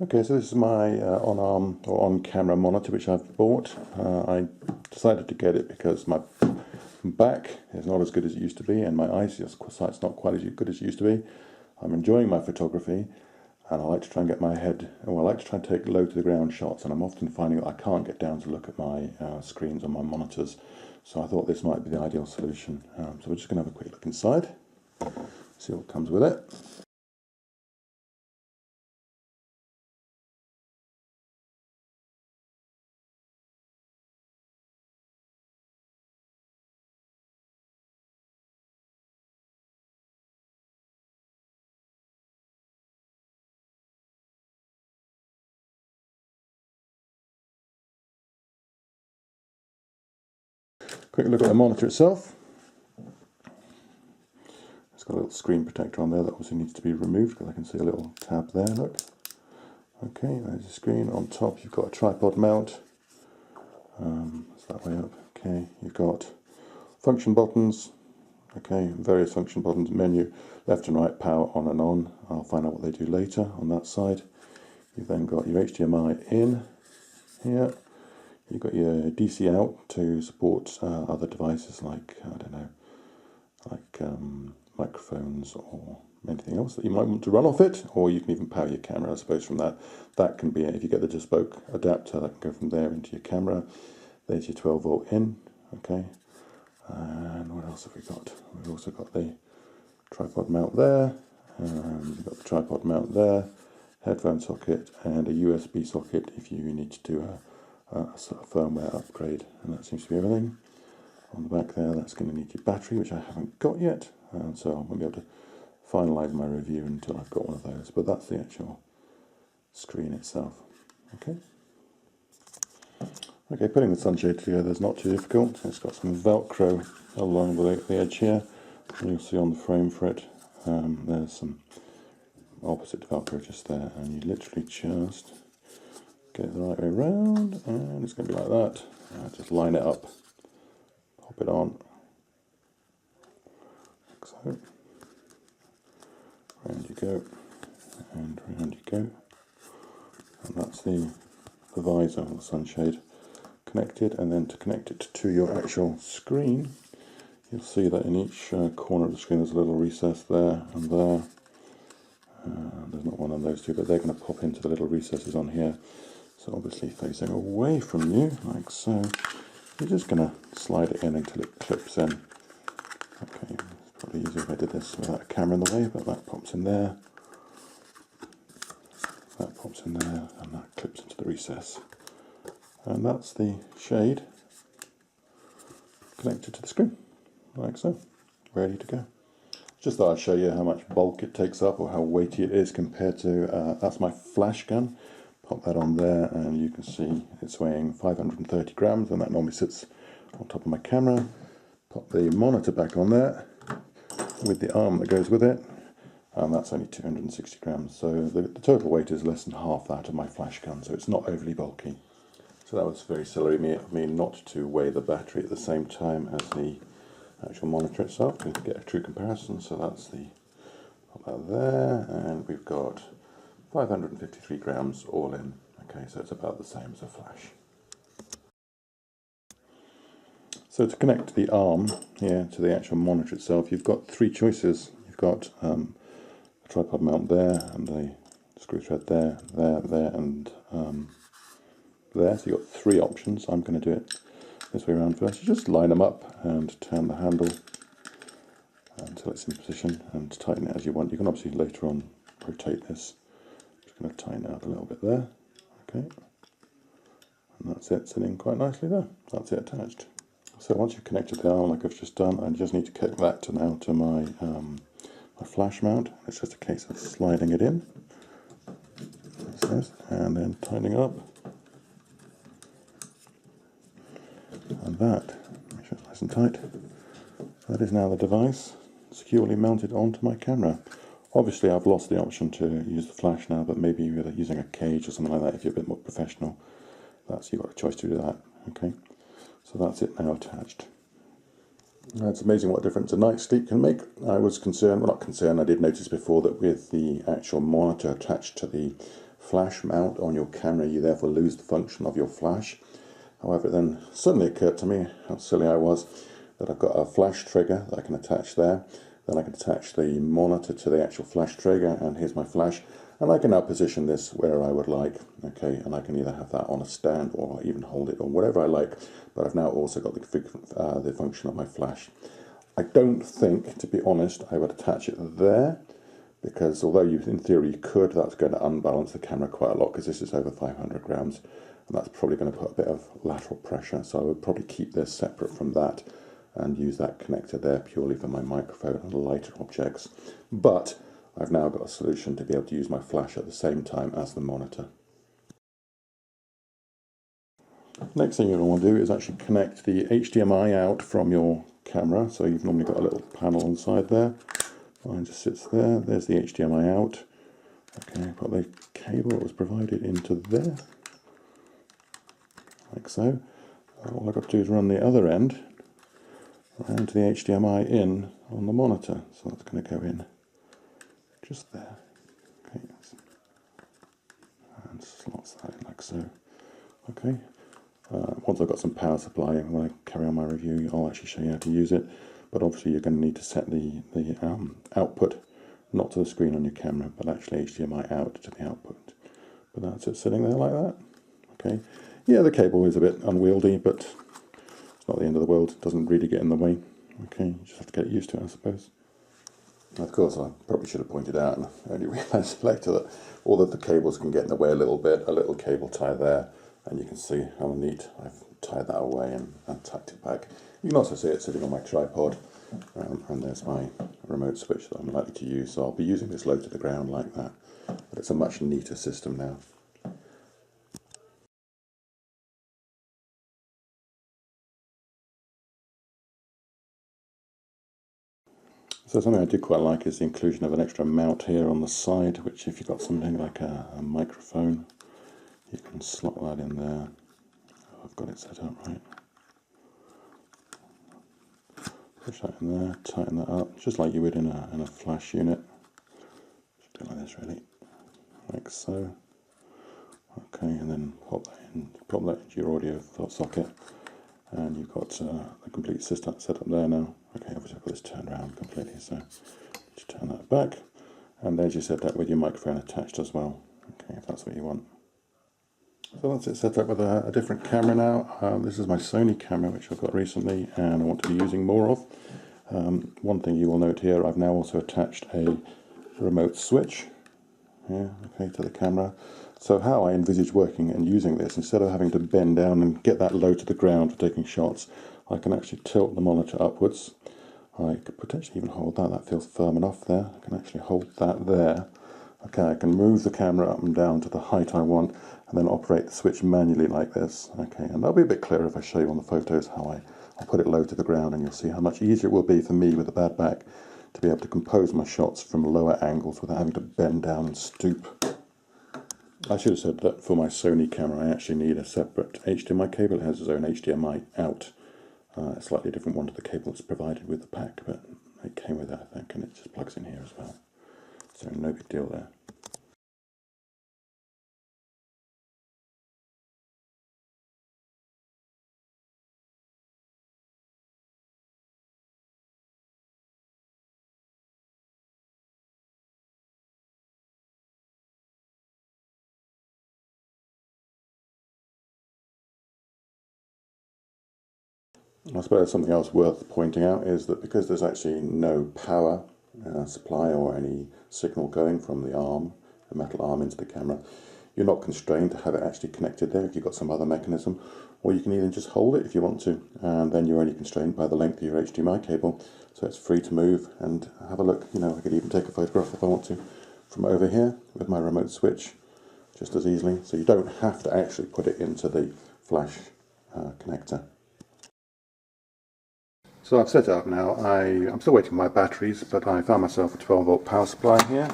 Okay, so this is my on-arm or on-camera monitor which I've bought. I decided to get it because my back is not as good as it used to be, and my eyesight's not quite as good as it used to be. I'm enjoying my photography, and I like to try and get my head, well, I like to try and take low to the ground shots, and I'm often finding that I can't get down to look at my screens on my monitors. So I thought this might be the ideal solution. So we're just going to have a quick look inside, see what comes with it. Quick look at the monitor itself. It's got a little screen protector on there that obviously needs to be removed because I can see a little tab there, look. Okay, there's the screen. On top you've got a tripod mount. It's that way up. Okay, you've got function buttons. Okay, various function buttons, menu, left and right, power on and on. I'll find out what they do later on that side. You've then got your HDMI in here. You've got your DC out to support other devices like, I don't know, like microphones or anything else that you might want to run off it, or you can even power your camera, I suppose, from that. That can be, if you get the bespoke adapter, that can go from there into your camera. There's your 12 volt in, okay. And what else have we got? We've also got the tripod mount there, we've got the tripod mount there, headphone socket, and a USB socket if you need to do a sort of firmware upgrade, and that seems to be everything. On the back there, that's going to need your battery, which I haven't got yet, and so I won't be able to finalise my review until I've got one of those, but that's the actual screen itself. Okay. Okay, putting the sunshade together is not too difficult. It's got some Velcro along the edge here, and you'll see on the frame for it, there's some opposite Velcro just there, and you literally just get it the right way around, and it's going to be like that. Just line it up, pop it on, like so. Round you go, and round you go. And that's the visor, or the sunshade, connected. And then to connect it to your actual screen, you'll see that in each corner of the screen there's a little recess there and there. There's not one on those two, but they're going to pop into the little recesses on here. So obviously facing away from you, like so. You're just going to slide it in until it clips in. Okay, it's probably easier if I did this without a camera in the way, but that pops in there. That pops in there, and that clips into the recess. And that's the shade connected to the screen, like so, ready to go. Just thought I'd show you how much bulk it takes up, or how weighty it is compared to, that's my flash gun. Pop that on there, and you can see it's weighing 530 grams, and that normally sits on top of my camera. Pop the monitor back on there with the arm that goes with it, and that's only 260 grams. So the total weight is less than half that of my flash gun, so it's not overly bulky. So that was very silly of me not to weigh the battery at the same time as the actual monitor itself to get a true comparison. So that's the, pop that there, and we've got 553 grams all in. Okay, so it's about the same as a flash. So to connect the arm here to the actual monitor itself, you've got three choices. You've got a tripod mount there, and the screw thread there, and there. So you've got three options. I'm going to do it this way around first. You just line them up and turn the handle until it's in position, and tighten it as you want. You can obviously later on rotate this. Just going to tighten it up a little bit there. Okay, and that's it, sitting quite nicely there. That's it attached. So once you've connected the arm like I've just done, I just need to connect that now to my my flash mount. It's just a case of sliding it in, and then tightening up, and that, make sure it's nice and tight. That is now the device securely mounted onto my camera. Obviously I've lost the option to use the flash now, but maybe you're using a cage or something like that if you're a bit more professional. You've got a choice to do that. Okay, so that's it now attached. It's amazing what difference a night's sleep can make. I was concerned, well not concerned, I did notice before that with the actual monitor attached to the flash mount on your camera, you therefore lose the function of your flash. However, it then suddenly occurred to me, how silly I was, that I've got a flash trigger that I can attach there. Then I can attach the monitor to the actual flash trigger, and here's my flash. And I can now position this where I would like, okay, and I can either have that on a stand or even hold it or whatever I like. But I've now also got the function of my flash. I don't think, to be honest, I would attach it there, because although you, in theory, you could, that's going to unbalance the camera quite a lot, because this is over 500 grams. And that's probably going to put a bit of lateral pressure, so I would probably keep this separate from that and use that connector there purely for my microphone and lighter objects. But I've now got a solution to be able to use my flash at the same time as the monitor. Next thing you're going to want to do is actually connect the HDMI out from your camera. So you've normally got a little panel on the side there. Mine just sits there. There's the HDMI out. Okay, put the cable that was provided into there, like so. All I've got to do is run the other end around to the HDMI in on the monitor. So that's going to go in just there. Okay, and slots that in like so. Okay. Once I've got some power supply, when I carry on my review, I'll actually show you how to use it. But obviously you're going to need to set the output, not to the screen on your camera, but actually HDMI out to the output. But that's it sitting there like that. Okay. Yeah, the cable is a bit unwieldy, but it's not the end of the world. It doesn't really get in the way. Okay, you just have to get used to it, I suppose. Of course, I probably should have pointed out, and I only realised later that all of the cables can get in the way a little bit. A little cable tie there, and you can see how neat I've tied that away and tucked it back. You can also see it sitting on my tripod, and there's my remote switch that I'm likely to use. So I'll be using this low to the ground like that, but it's a much neater system now. So something I do quite like is the inclusion of an extra mount here on the side, which if you've got something like a microphone, you can slot that in there. I've got it set up right. Push that in there, tighten that up, just like you would in a flash unit. Just do it like this really, like so. Okay, and then pop that into your audio socket, and you've got the complete system set up there now. Okay, obviously I've got this turned around completely, so just turn that back, and there's you set that with your microphone attached as well. Okay, if that's what you want. So that's it set up with a different camera now. This is my Sony camera, which I've got recently, and I want to be using more of. One thing you will note here, I've now also attached a remote switch here, okay, to the camera. So how I envisage working and using this, instead of having to bend down and get that low to the ground for taking shots, I can actually tilt the monitor upwards. I could potentially even hold that. That feels firm enough there. I can actually hold that there. Okay, I can move the camera up and down to the height I want, and then operate the switch manually like this. Okay, and that'll be a bit clearer if I show you on the photos how I'll put it low to the ground, and you'll see how much easier it will be for me with a bad back to be able to compose my shots from lower angles without having to bend down and stoop. I should have said that for my Sony camera I actually need a separate HDMI cable. It has its own HDMI out. A slightly different one to the cable that's provided with the pack, but it came with it, I think, and it just plugs in here as well. So no big deal there. I suppose something else worth pointing out is that because there's actually no power supply or any signal going from the arm, the metal arm, into the camera, you're not constrained to have it actually connected there if you've got some other mechanism, or you can even just hold it if you want to, and then you're only constrained by the length of your HDMI cable, so it's free to move and have a look. You know, I could even take a photograph if I want to from over here with my remote switch just as easily, so you don't have to actually put it into the flash connector. So I've set it up now. I'm still waiting for my batteries, but I found myself a 12 volt power supply here,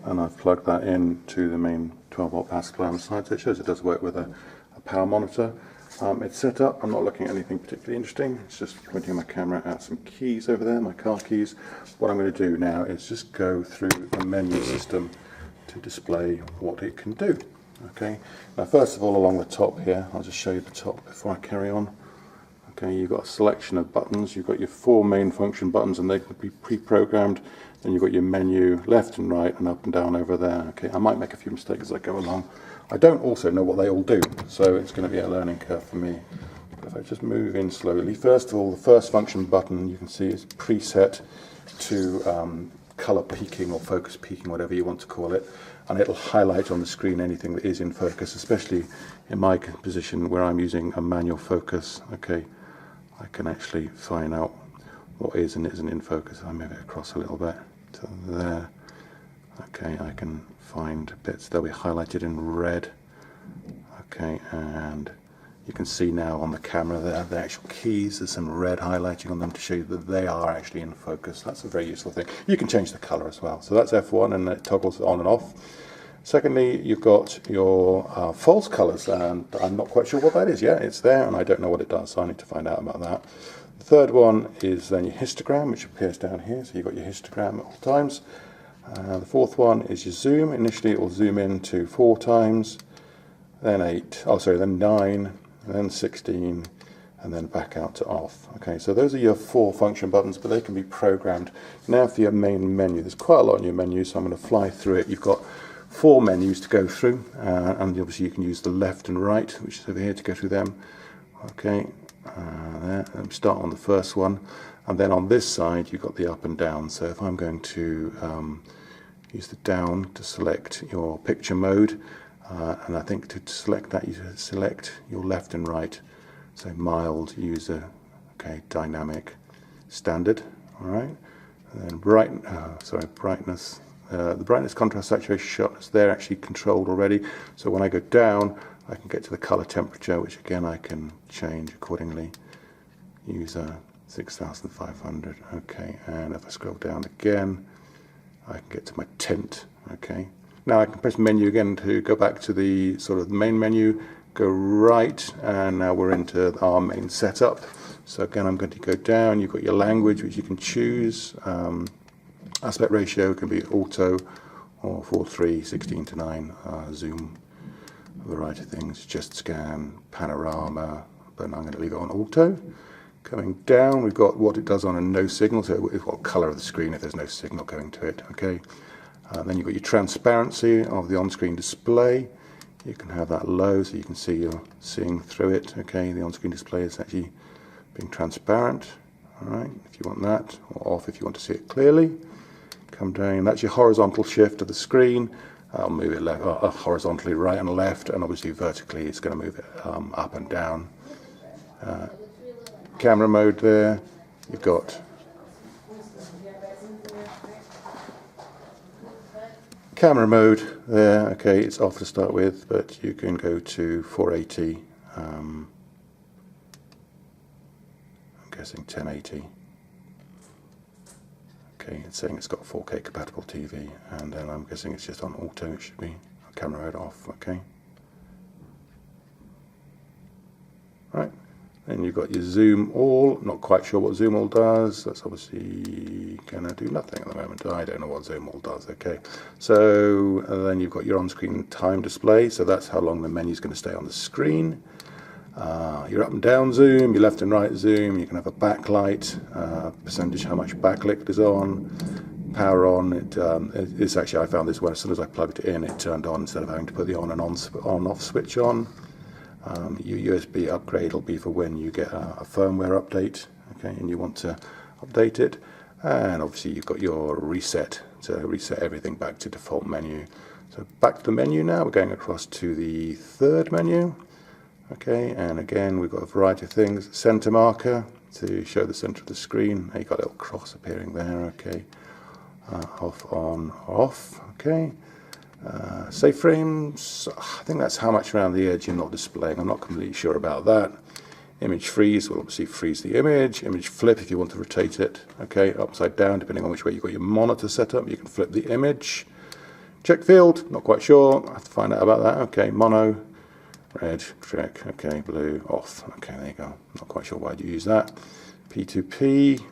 and I've plugged that into the main 12 volt power supply on the side, so it shows it does work with a power monitor. It's set up. I'm not looking at anything particularly interesting. It's just pointing my camera at some keys over there, my car keys. What I'm going to do now is just go through the menu system to display what it can do. Okay, now first of all along the top here, I'll just show you the top before I carry on. Okay, you've got a selection of buttons. You've got your 4 main function buttons and they can be pre-programmed. Then you've got your menu left and right and up and down over there. Okay, I might make a few mistakes as I go along. I don't also know what they all do, so it's going to be a learning curve for me. But if I just move in slowly, first of all, the first function button you can see is preset to color peaking or focus peaking, whatever you want to call it, and it'll highlight on the screen anything that is in focus, especially in my position where I'm using a manual focus. Okay, I can actually find out what is and isn't in focus. I'll move it across a little bit to there. Okay, I can find bits, they'll be highlighted in red. Okay, and you can see now on the camera there, the actual keys, there's some red highlighting on them to show you that they are actually in focus. That's a very useful thing. You can change the color as well. So that's F1 and it toggles on and off. Secondly, you've got your false colors, and I'm not quite sure what that is yet. It's there and I don't know what it does, so I need to find out about that. The third one is then your histogram, which appears down here. So you've got your histogram at all times. The fourth one is your zoom. Initially it will zoom in to 4 times, then 9, and then 16, and then back out to off. Okay, so those are your 4 function buttons, but they can be programmed. Now for your main menu, there's quite a lot in your menu, so I'm going to fly through it. You've got 4 menus to go through, and obviously you can use the left and right, which is over here, to go through them. Okay, there. Let me start on the first one, and then on this side you've got the up and down. So if I'm going to use the down to select your picture mode, and I think to select that you select your left and right. So mild, user, okay, dynamic, standard. All right, and then brightness. The brightness, contrast, saturation, sharpness, they're actually controlled already. So when I go down, I can get to the color temperature, which again I can change accordingly. User 6500. Okay, and if I scroll down again, I can get to my tint. Okay, now I can press menu again to go back to the sort of main menu, go right, and now we're into our main setup. So again, I'm going to go down. You've got your language, which you can choose. Aspect ratio can be auto or 4:3, 16:9, zoom, a variety of things, just scan, panorama, but I'm going to leave it on auto. Coming down, we've got what it does on a no signal, so we've got colour of the screen if there's no signal going to it. Okay, then you've got your transparency of the on-screen display. You can have that low so you can see you're seeing through it. Okay, the on-screen display is actually being transparent. All right, if you want that, or off if you want to see it clearly. Come down, that's your horizontal shift of the screen. I'll move it left, horizontally right and left, and obviously vertically it's going to move it up and down. Camera mode there, you've got camera mode there. Okay, it's off to start with, but you can go to 480, I'm guessing 1080. Okay, it's saying it's got 4K compatible TV, and then I'm guessing it's just on auto. It should be camera mode off. Okay. Right, then you've got your zoom all. Not quite sure what zoom all does. That's obviously gonna do nothing at the moment. I don't know what zoom all does. Okay, so then you've got your on-screen time display. So that's how long the menu is going to stay on the screen. Your up and down zoom, your left and right zoom, you can have a backlight, percentage how much backlight is on, power on. It's actually, I found this when as soon as I plugged it in, it turned on instead of having to put the on and off switch on. Your USB upgrade will be for when you get a firmware update, okay, and you want to update it. And obviously you've got your reset to reset everything back to default menu. So back to the menu now, we're going across to the third menu. Okay, and again we've got a variety of things. Center marker to show the center of the screen. You've got a little cross appearing there. Okay, off, on, off. Okay, save frames. I think that's how much around the edge you're not displaying. I'm not completely sure about that. Image freeze will obviously freeze the image. Image flip if you want to rotate it. Okay, upside down depending on which way you've got your monitor set up. You can flip the image. Check field. Not quite sure. I have to find out about that. Okay, mono. Red, check, okay, blue, off. Okay, there you go. Not quite sure why you use that. P2P,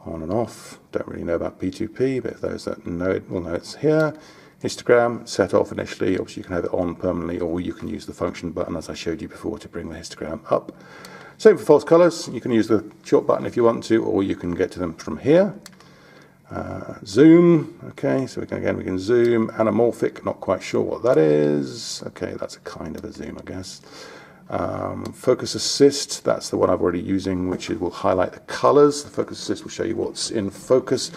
on and off. Don't really know about P2P, but those that know it will know it's here. histogram set off initially. Obviously you can have it on permanently, or you can use the function button as I showed you before to bring the histogram up. Same for false colors. You can use the short button if you want to, or you can get to them from here. Zoom, okay, so we can zoom. Anamorphic, not quite sure what that is. Okay, that's a kind of a zoom, I guess. Focus assist, that's the one I've already using, which will highlight the colors. The focus assist will show you what's in focus.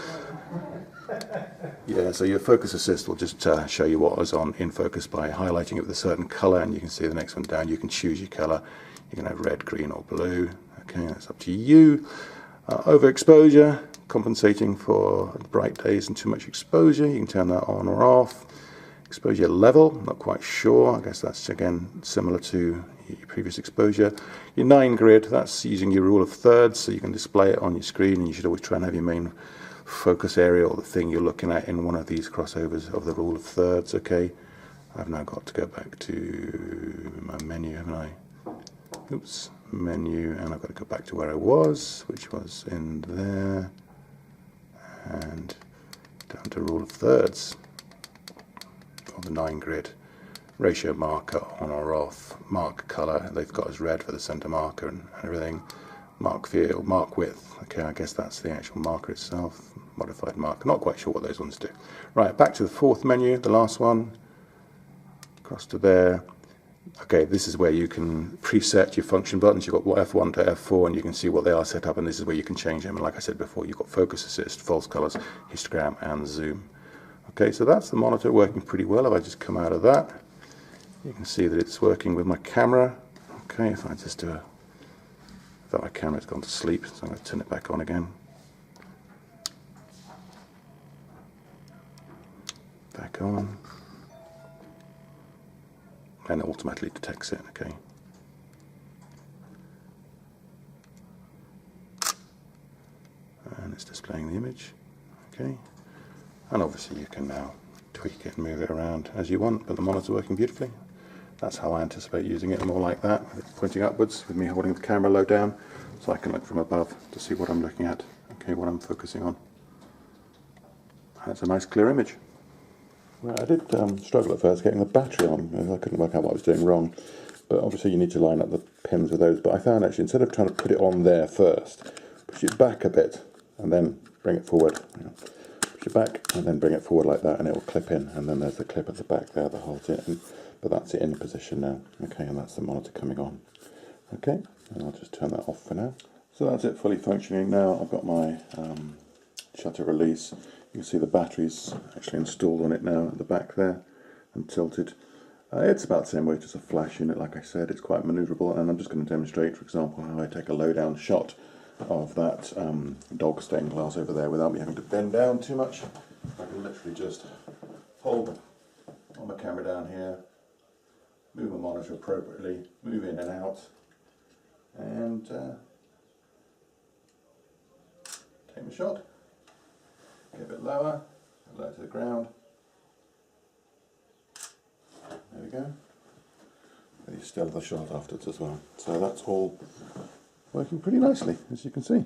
Yeah, so your focus assist will just show you what is in focus by highlighting it with a certain color, and you can see the next one down. You can choose your color. You can have red, green, or blue. Okay, that's up to you. Overexposure, compensating for bright days and too much exposure. You can turn that on or off. Exposure level, not quite sure. I guess that's again similar to your previous exposure. Your 9 grid, that's using your rule of thirds, so you can display it on your screen, and you should always try and have your main focus area or the thing you're looking at in one of these crossovers of the rule of thirds. Okay, I've now got to go back to my menu, haven't I? Oops, menu, and I've got to go back to where I was, which was in there, and down to rule of thirds, or the 9 grid. Ratio marker on or off, mark color, they've got as red for the center marker and everything. Mark field, mark width, okay, I guess that's the actual marker itself. Modified marker, not quite sure what those ones do. Right, back to the fourth menu, the last one, across to there. Okay, this is where you can preset your function buttons. You've got F1 to F4, and you can see what they are set up, and this is where you can change them. And like I said before, you've got focus assist, false colors, histogram, and zoom. Okay, so that's the monitor working pretty well. If I just come out of that, you can see that it's working with my camera. Okay, if I just do that, my camera's gone to sleep, so I'm going to turn it back on again. Back on. And it automatically detects it, okay. And it's displaying the image, okay. And obviously you can now tweak it and move it around as you want, but the monitor's working beautifully. That's how I anticipate using it, more like that, with it pointing upwards, with me holding the camera low down, so I can look from above to see what I'm looking at, okay, what I'm focusing on. That's a nice clear image. Well, I did struggle at first getting the battery on. I couldn't work out what I was doing wrong, but obviously you need to line up the pins with those. But I found actually, instead of trying to put it on there first, push it back a bit and then bring it forward. Push it back and then bring it forward like that, and it will clip in. And then there's the clip at the back there that holds it in. But that's it in position now. Okay, and that's the monitor coming on. Okay, and I'll just turn that off for now. So that's it, fully functioning now. I've got my shutter release. You can see the battery's actually installed on it now at the back there and tilted. It's about the same weight as a flash unit, like I said. It's quite manoeuvrable, and I'm just going to demonstrate, for example, how I take a low-down shot of that dog stained glass over there without me having to bend down too much. I can literally just hold on my camera down here, move my monitor appropriately, move in and out, and take my shot. Get a bit lower to the ground. There we go. And you still have the shot afterwards as well. So that's all working pretty nicely, as you can see.